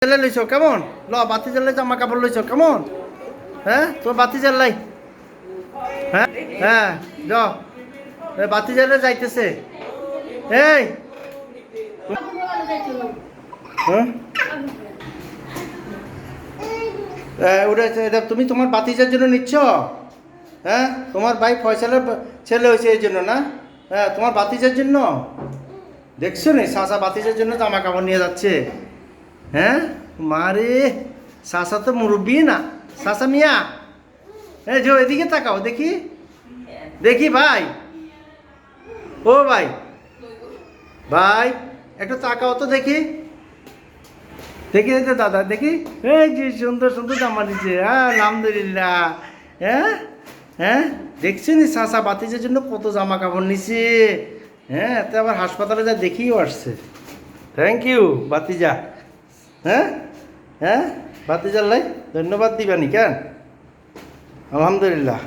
লইছ কেমন ল বাতি জ্বালাই জামা কাপড় লইছ কেমন হ্যাঁ তোর বাতি জ্বালাই হ্যাঁ হ্যাঁ য বাতি জ্বালে যাইতেছে এই ওটা তুমি তোমার বাতিজার জন্য নিচ্ছ হ্যাঁ তোমার ভাই ফয়সালের ছেলে হয়েছে এই জন্য না হ্যাঁ তোমার বাতিজার জন্য দেখছো নি সাসা বাতিজার জন্য জামা কাপড় নিয়ে যাচ্ছে হ্যাঁ মারে সাসা তো মুরব্বী না সাসা মিয়া হ্যাঁ যে এদিকে তাকাও দেখি দেখি ভাই ও ভাই ভাই একটু তাকাও তো দেখি দেখি এই যে দাদা দেখি এই যে সুন্দর সুন্দর জামা নিচ্ছে হ্যাঁ আলহামদুলিল্লাহ হ্যাঁ হ্যাঁ দেখছি নি সাসা বাতিজের জন্য কত জামা কাপড় নিছে হ্যাঁ তো আবার হাসপাতালে যা দেখিও আসছে থ্যাংক ইউ বাতিজা হ্যাঁ হ্যাঁ বাতিজার লাই ধন্যবাদ দিবানি কেন আলহামদুলিল্লাহ